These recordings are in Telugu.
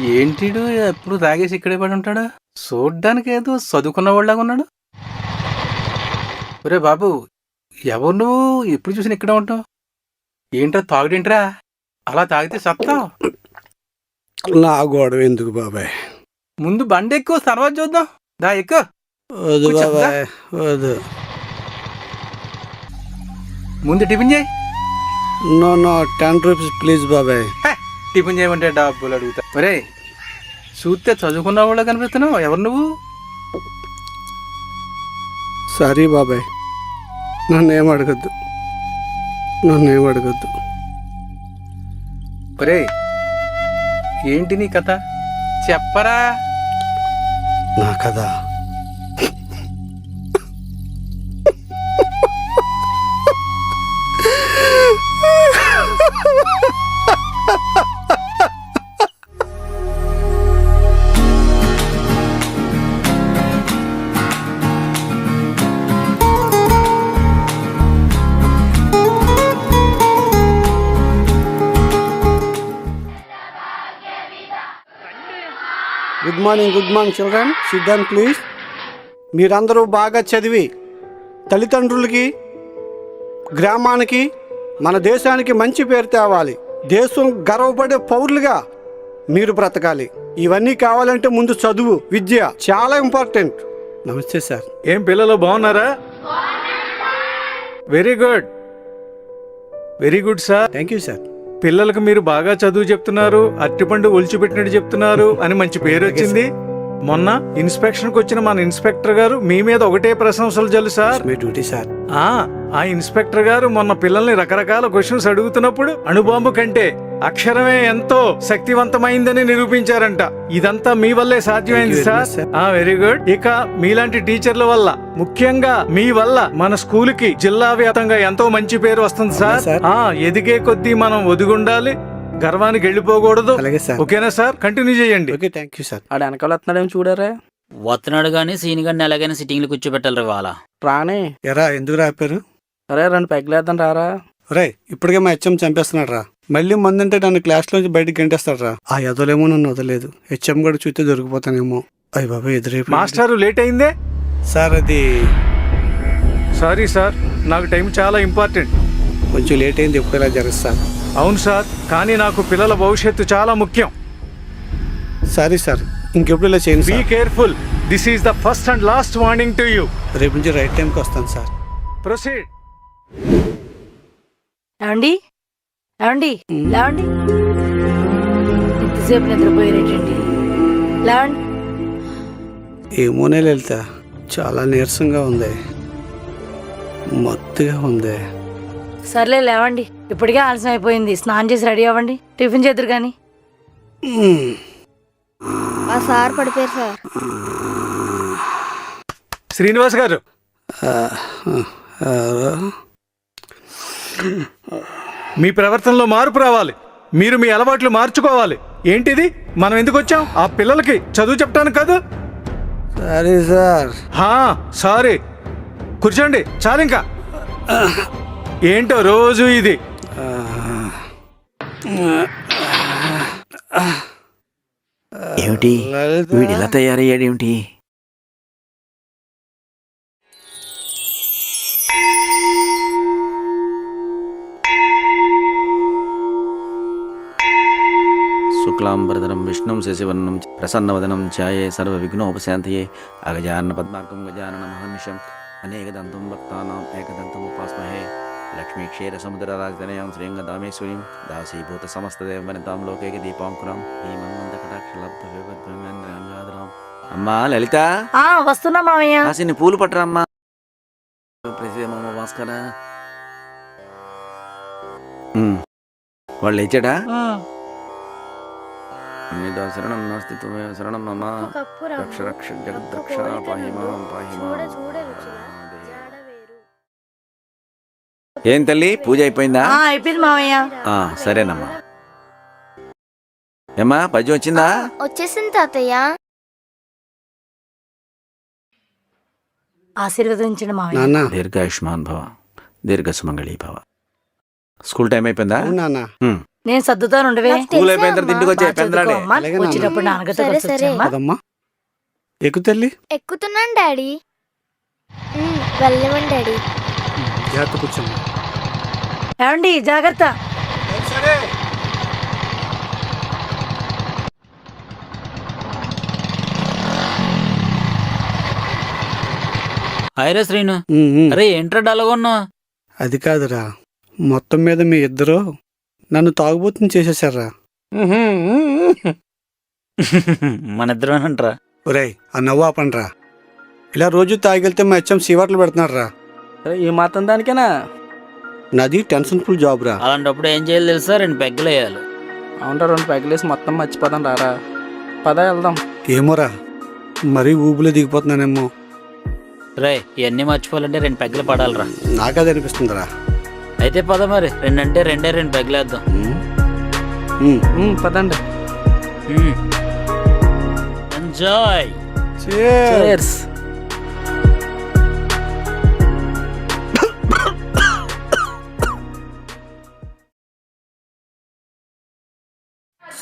ఏంటిడు ఎప్పుడు తాగేసి ఇక్కడే పడి ఉంటాడు? చూడ్డానికి ఏదో చదువుకున్న వాళ్ళగా ఉన్నాడు. ఒరే బాబు, ఎవరు నువ్వు? ఎప్పుడు చూసిన ఇక్కడే ఉంటావు? ఏంట్రా తాగుడేంట్రా? అలా తాగితే సత్తావు. నా గొడవ ఎందుకు బాబాయ్? ముందు బండి ఎక్కువ, తర్వాత చూద్దాం. దా ఎక్కువ. వద్దు బాబాయ్, వద్దు. ముందు టిఫిన్ చేయి. నో నో, 10 రూపీస్ ప్లీజ్ బాబాయ్. టిఫిన్ చేయమంటే డబ్బులు అడుగుతా. ఒరే, చూస్తే చదువుకున్న వాళ్ళ కనిపిస్తున్నావు. ఎవరు నువ్వు? సారీ బాబాయ్, నన్నేం అడగద్దు. ఒరే, ఏంటి నీ కథ? చెప్పరా. నా కదా good morning children, SIT down please. మీరందరూ బాగా చదివి తల్లిదండ్రులకి, గ్రామానికి, మన దేశానికి మంచి పేరు తేవాలి. దేశం గర్వపడే పౌరులుగా మీరు బ్రతకాలి. ఇవన్నీ కావాలంటే ముందు చదువు, విద్య చాలా ఇంపార్టెంట్. నమస్తే సార్. ఏం పిల్లలు బాగున్నారా? Very good sir. Thank you sir. పిల్లలకు మీరు బాగా చదువు చెప్తున్నారు, అరటిపండు ఒలిచిపెట్టినట్టు చెప్తున్నారు అని మంచి పేరు వచ్చింది. మొన్న ఇన్స్పెక్షన్ కు వచ్చిన మన ఇన్స్పెక్టర్ గారు మీ మీద ఒకటే ప్రశంసలు జల్లు సార్. మీ డ్యూటీ సార్. ఆ ఇన్స్పెక్టర్ గారు మొన్న పిల్లల్ని రకరకాల క్వశ్చన్స్ అడుగుతున్నప్పుడు అణుబాంబు కంటే అక్షరమే ఎంతో శక్తివంతమైందని నిరూపించారంట. ఇదంతా మీ వల్లే సాధ్యమైంది సార్. Very good. ఇక మీలాంటి టీచర్ల వల్ల, ముఖ్యంగా మీ వల్ల మన స్కూల్ కి జిల్లా వ్యాప్తంగా ఎంతో మంచి పేరు వస్తుంది సార్. ఎదిగే కొద్దీ మనం ఒదిగుండాలి, గర్వానికి వెళ్ళిపోకూడదు. ఓకేనా సార్? కంటిన్యూ చేయండి. Okay, thank you sir. ఆడ వెనకాల వస్తున్నాడేమో చూడరా. వస్తున్నాడు గానీ సీని గారిని ఎలాగైనా సిట్టింగ్లు కూర్చోబెట్టాలి వాళ్ళ. రానే. ఎరా, ఎందుకు రాపారు? అరే, 2 పెగ్గలేద్దాం రారా. రే, ఇప్పటికే మా హెచ్ఎం చంపేస్తున్నాడు రా. మళ్ళీ మందంటే నన్ను క్లాస్లోంచి బయటకు గంటేస్తాడు రా. ఆ ఎదలేమో నన్ను వదలేదు. హెచ్ఎం కూడా చూస్తే దొరికిపోతానేమో. అయ్య బాబా, ఎదురైపు. మాస్టారు లేట్ అయిందే సార్. అది సారీ సార్, నాకు టైం చాలా ఇంపార్టెంట్. కొంచెం లేట్ అయింది, ఎప్పుడు ఇలా జరుగుతుంది. అవును సార్, కానీ నాకు పిల్లల భవిష్యత్తు చాలా ముఖ్యం. సారీ సార్, ఇంకెప్పుడు ఇలా చేయండి. Be careful. This is the first and last warning to you. రేపు నుంచి రైట్ టైంకి వస్తాను సార్. ప్రొసీడ్. ఏమండి లేవండి, ఇంతసేపు నిద్రపోయారేటండి? లేవండి. ఏమోనే లలిత, చాలా నీరసంగా ఉంది, మత్తుగా ఉంది. సర్లే లేవండి, ఇప్పటికే ఆలస్యం అయిపోయింది. స్నానం చేసి రెడీ అవ్వండి, టిఫిన్ చేద్దరు కానీ. సార్ పడిపోయారు సార్. శ్రీనివాస్ గారు, మీ ప్రవర్తనలో మార్పు రావాలి. మీరు మీ అలవాట్లు మార్చుకోవాలి. ఏంటిది? మనం ఎందుకు వచ్చాం? ఆ పిల్లలకి చదువు చెప్పడానికి కాదు. Sorry sir. సారీ. కూర్చోండి, చాలు ఇంకా. ఏంటో రోజు ఇది. ఏమిటి వీడు ఇలా తయారయ్యాడేమిటి? శుక్లాంబరధరం విష్ణుం శశివర్ణం ప్రసన్నవదనం ఛాయే సర్వ విఘ్నోపశాంతయే అగజానన పద్మార్కం గజానన మహర్నిశం అనేకదంతం భక్తానాం ఏకదంతం ఉపాస్మహే లక్ష్మీక్షేర సముద్ర రాజధనయాం శ్రీంగదామేశ్వరీం దాసీభూత సమస్తదేవ వనితాం లోకేక దీపాంకురాం హేమంతకటాక్షలబ్ధం. అమ్మా లలిత, వస్తున్నా మామయ్య. కాసిన్ని పూలు పట్టరా అమ్మా. భాస్కర వాళ్ళు లేచాడా? శరణం నాస్తి త్వమేవ శరణం మమ రక్ష రక్ష జగద్రక్ష పాహి మాం పాహి మాం. ఏం తల్లి, పూజ అయిపోయిందా? అయిపోయింది మామయ్య. సరేనమ్మా. ఏమ్మా, పద్యం వచ్చిందా? వచ్చేసింది తాతయ్య. ఆశీర్వదించండి మామయ్య. దీర్ఘాయుష్మాన్ భవ, దీర్ఘ సుమంగళీ భవ. స్కూల్ టైం అయిపోయిందా? నేను సర్దుతాను ఉండవే. నాకు స్కూల్ తెలుసా అయిపోయిన తర్వాత అమ్మా? ఇంటికి వచ్చే బాగా పెందరాడే చదువుకో అమ్మా. అలాగే నాన్న. వచ్చేటప్పుడు నాన్నగారితో సరే, కలిసి సరే. వచ్చామ్మా. కదమ్మా ఎక్కు తల్లి. ఎక్కుతున్నాను డాడీ. వెళ్ళమండి డాడీ. జాగ్రత్త కూర్చోమ్మా. ఏమండి జాగ్రత్త. సరే హాయ్రా శ్రీను. ఉమ్. అరే ఏంట్రా డల్గా ఉన్నావు? అది కాదురా, మొత్తం మీద మీ ఇద్దరు నన్ను తాగుబోతుని చేసేసారా. మన ఇద్దరేనంట్రా. ఒరేయ్ ఆ నవ్వు ఆపండ్రా. ఇలా రోజు తాగివెళ్తే మా హెచ్ఎం సీవాట్లు పెడుతున్నారా. ఈ మాత్రం దానికేనా? నాది టెన్షన్ ఫుల్ జాబ్ రా. అలాంటప్పుడు ఏం చేయాలి తెలుసా? 2 పెగ్గలు వేయాలి. అవునరా, 2 పెగ్గలేసి మొత్తం మర్చిపోదాం రారా. పద వెళ్దాం. ఏమోరా, మరీ ఊబులో దిగిపోతున్నానేమో. రే ఇవన్నీ మర్చిపోవాలంటే 2 పెగ్గలు పడాలిరా. నాకది అనిపిస్తుందిరా. అయితే పద మరి 2 అంటే 2 పెగ్గలు వేద్దాం. పదండి. ఎంజాయ్. Cheers.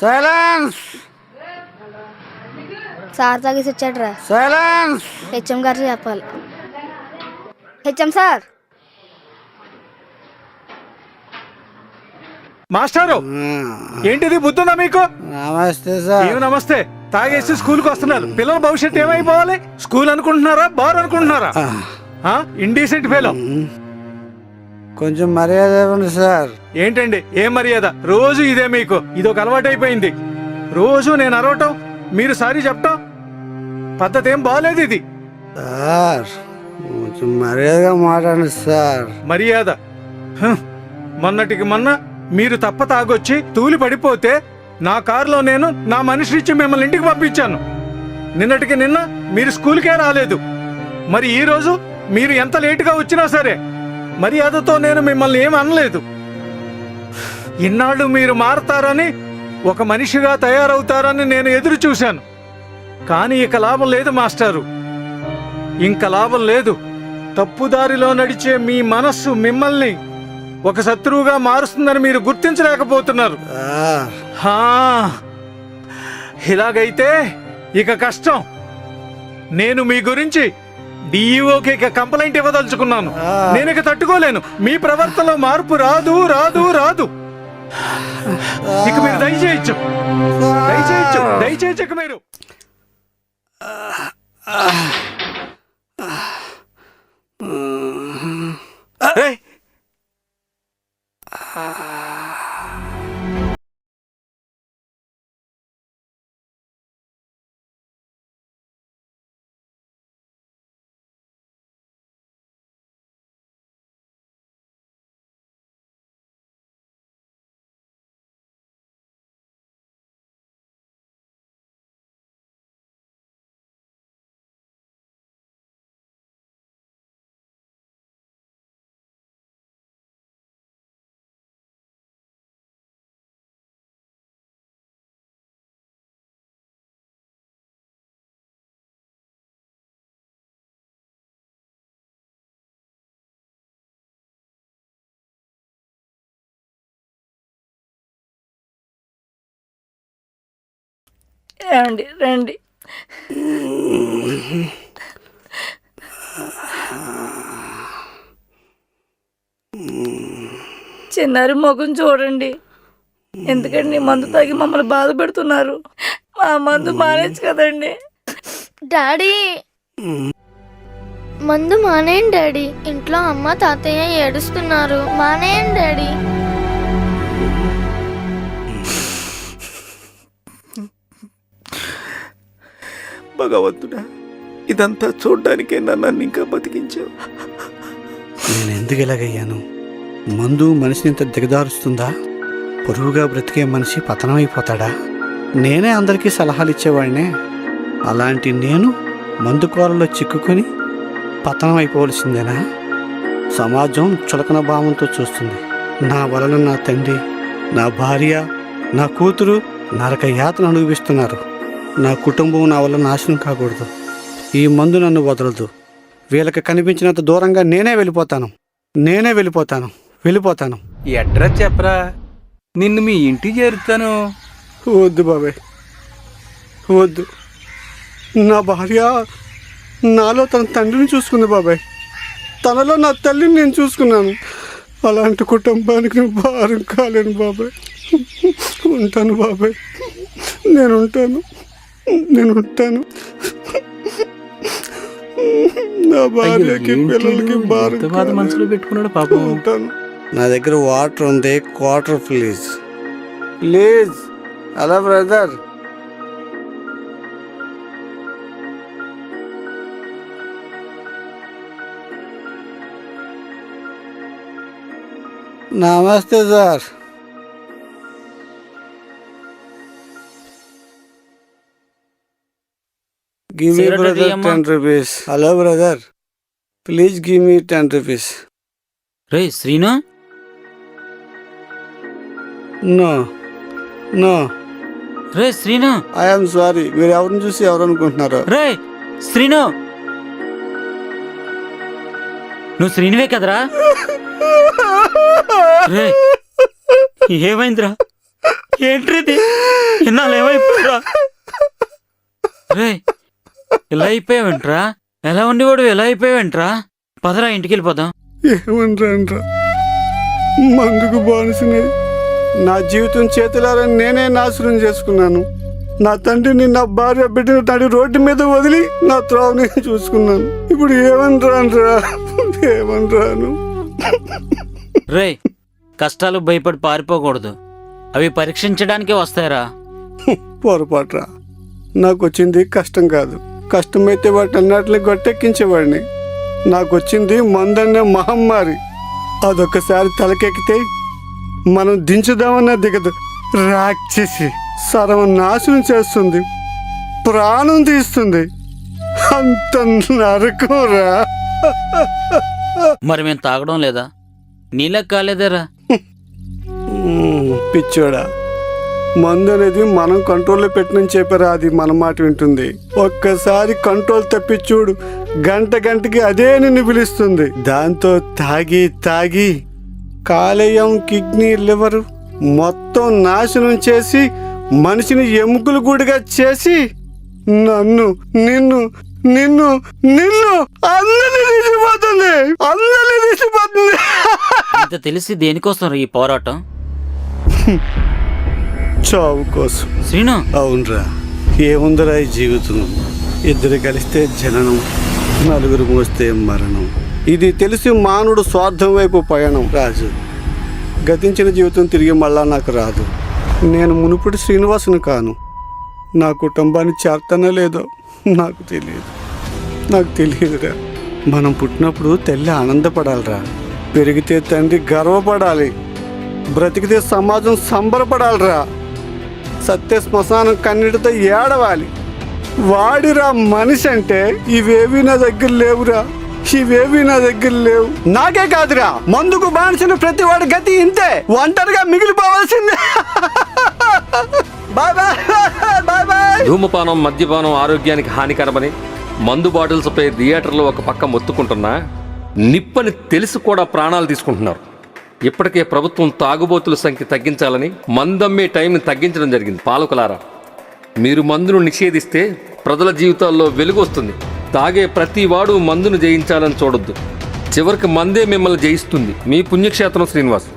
సైలెన్స్. సార్ తాగేసి వచ్చాడు రా. సైలెన్స్. హెచ్ఎం గారు చెప్పాలి. HM sir. మాస్టారు ఏంటిది బుద్ధుందా మీకు? నమస్తే సార్. ఏమి నమస్తే? తాగేసి స్కూల్కి వస్తున్నారు. పిల్లల భవిష్యత్తు ఏమైపోవాలి? స్కూల్ అనుకుంటున్నారా, బార్ అనుకుంటున్నారా? Indecent fellow. కొంచెం మర్యాద ఇవ్వండి సార్. ఏంటండి ఏం మర్యాద? రోజు ఇదే మీకు. ఇదొక అలవాటు అయిపోయింది. రోజు నేను అరవటం, మీరు సారీ చెప్పటం, పద్ధతి ఏం బాగాలేదు ఇది. సార్ కొంచెం మర్యాదగా మాట్లాడండి సార్. మర్యాద మొన్నటికి మొన్న మీరు తప్ప తాగొచ్చి తూలి పడిపోతే నా కారులో నేను నా మనిషినిచ్చి మిమ్మల్ని ఇంటికి పంపించాను. నిన్నటికి నిన్న మీరు స్కూల్కే రాలేదు. మరి ఈ రోజు మీరు ఎంత లేటుగా వచ్చినా సరే మర్యాదతో నేను మిమ్మల్ని ఏం అనలేదు. ఇన్నాళ్ళు మీరు మారతారని, ఒక మనిషిగా తయారవుతారని నేను ఎదురు చూశాను. కానీ ఇక లాభం లేదు మాస్టారు, ఇంక లాభం లేదు. తప్పుదారిలో నడిచే మీ మనస్సు మిమ్మల్ని ఒక శత్రువుగా మారుస్తుందని మీరు గుర్తించలేకపోతున్నారు. ఇలాగైతే ఇక కష్టం. నేను మీ గురించి డిఈఓకి ఇక కంప్లైంట్ ఇవ్వదలుచుకున్నాను. నేను ఇక తట్టుకోలేను. మీ ప్రవర్తనలో మార్పు రాదు రాదు రాదు. ఇక మీరు దయచేయచ్చు, దయచేయచ్చు, దయచేయచ్చు ఇక మీరు. ఏయ్! ఏమండి రండి. చిన్నారి ముఖం చూడండి. ఎందుకండి మందు తాగి మమ్మల్ని బాధ పెడుతున్నారు? మా మందు మానేచ్చు కదండి. డాడీ మందు మానేయండి డాడీ. ఇంట్లో అమ్మ తాతయ్య ఏడుస్తున్నారు. మానేయండి డాడీ. భగవంతుడా, ఇదంతా చూడ్డానికే నన్ను ఇంకా బతికించావు. నేను ఎందుకు ఇలాగయ్యాను? మందు మనిషిని ఇంత దిగదారుస్తుందా? పొరుగుగా బ్రతికే మనిషి పతనమైపోతాడా? నేనే అందరికీ సలహాలు ఇచ్చేవాడినే. అలాంటి నేను మందు కోరలో చిక్కుకొని పతనం అయిపోవలసిందేనా? సమాజం చులకన భావంతో చూస్తుంది. నా వలన నా తండ్రి, నా భార్య, నా కూతురు నరక యాతన అనుభవిస్తున్నారు. నా కుటుంబం నా వల్ల నాశనం కాకూడదు. ఈ మందు నన్ను వదలదు. వీళ్ళకి కనిపించినంత దూరంగా నేనే వెళ్ళిపోతాను. ఈ అడ్రస్ చెప్పరా, నిన్ను మీ ఇంటికి చేరుతాను. వద్దు బాబాయ్, వద్దు. నా భార్య నాలో తన తండ్రిని చూసుకుంది బాబాయ్, తనలో నా తల్లిని నేను చూసుకున్నాను. అలాంటి కుటుంబానికి నేను భారం కాలేను బాబాయ్. ఉంటాను బాబాయ్, నేను ఉంటాను. నా భార్యకి పిల్లలకి భారం ఎంత బాధ మనసులో పెట్టుకున్నాడు పాపం. ఉంటాను. నా దగ్గర వాటర్ ఉంది, quarter please. Please. Hello brother. నమస్తే sir. Give me Cigarette brother ఇయ్యమ్మా. 10 rupees. Hello brother, please give me 10 rupees. రే శ్రీను, నో నో, రే శ్రీను, ఐఎమ్ సారీ. మీరు ఎవరిని చూసి ఎవరు అనుకుంటున్నారు? రే శ్రీను, నువ్వు శ్రీనువే కదరా? రే ఏమైందిరా? ఏంట్రీది? ఇన్నాళ్ళు ఏమైపోయారా? రే ఇలా అయిపోయావేంట్రా? ఎలా ఉండేవాడు ఎలా అయిపోయావేంట్రా? పదరా ఇంటికి వెళ్ళిపోదాం. ఏమనరా, మందుకు బానిసని నా జీవితం చేతులారని నేనే నాశనం చేసుకున్నాను. నా తండ్రిని, నా భార్య, బిడ్డను నడి రోడ్డు మీద వదిలి నా త్రోవని చూసుకున్నాను. ఇప్పుడు ఏమనరాను. రే కష్టాలు భయపడి పారిపోకూడదు, అవి పరీక్షించడానికే వస్తాయరా. పొరపాటురా. నాకు వచ్చింది కష్టం కాదు. కష్టమైతే వాటి అన్నిటిని గొట్టెక్కించేవాడిని. నాకు వచ్చింది మందన్న మహమ్మారి. అదొక్కసారి తలకెక్కితే మనం దించుదామన్నా దిగదు. రాక్షసి సర్వనాశనం చేస్తుంది, ప్రాణం తీస్తుంది. అంత నరకరా. మరి మేము తాగడం లేదా? నీళ్ళ కాలేదేరా? పిచ్చోడా, మందు అనేది మనం కంట్రోల్లో పెట్టినని చెప్పారా, అది మన మాట వింటుంది. ఒక్కసారి కంట్రోల్ తప్పి చూడు, గంటకి అదే నిన్ను పిలుస్తుంది. దాంతో తాగి తాగి కాలేయం, కిడ్నీ, లివర్ మొత్తం నాశనం చేసి మనిషిని ఎముకలు గుడిగా చేసి నన్ను, నిన్ను నిన్ను నిన్ను అందరినీ తీసిపోతుంది. ఇంత తెలిసి దేనికోసం ఈ పోరాటం? చావు కోసం. శ్రీను, అవునరా, ఏముందిరా ఈ జీవితం? ఇద్దరు కలిస్తే జననం, నలుగురు మోస్తే మరణం. ఇది తెలిసి మానవుడు స్వార్థం వైపు పయనం. రాజు, గతించిన జీవితం తిరిగి మళ్ళా నాకు రాదు. నేను మునుపటి శ్రీనివాసుని కాను. నా కుటుంబాన్ని చేర్తానో లేదో నాకు తెలియదురా. మనం పుట్టినప్పుడు తల్లి ఆనందపడాలిరా, పెరిగితే తండ్రి గర్వపడాలి, బ్రతికితే సమాజం సంబరపడాలిరా, సత్య శ్మశానం కన్నీటితో ఏడవాలి. వాడిరా మనిషి అంటే. ఇవేవి నా దగ్గర లేవురా, నాకే కాదురా, మందుకు బానిసిన ప్రతి వాడి గతి ఇంతే, ఒంటరిగా మిగిలిపోవాల్సిందే. Bye bye. ధూమపానం, మద్యపానం ఆరోగ్యానికి హానికరమని మందు బాటిల్స్ పై థియేటర్లో ఒక పక్క మొత్తుకుంటున్నా, నిప్పని తెలిసి కూడా ప్రాణాలు తీసుకుంటున్నారు. ఇప్పటికే ప్రభుత్వం తాగుబోతుల సంఖ్య తగ్గించాలని మందమ్మే టైంని తగ్గించడం జరిగింది. పాలకులారా, మీరు మందును నిషేధిస్తే ప్రజల జీవితాల్లో వెలుగు వస్తుంది. తాగే ప్రతి వాడు మందును జయించాలని చూడొద్దు. చివరికి మందే మిమ్మల్ని జయిస్తుంది. మీ పుణ్యక్షేత్రం శ్రీనివాస్.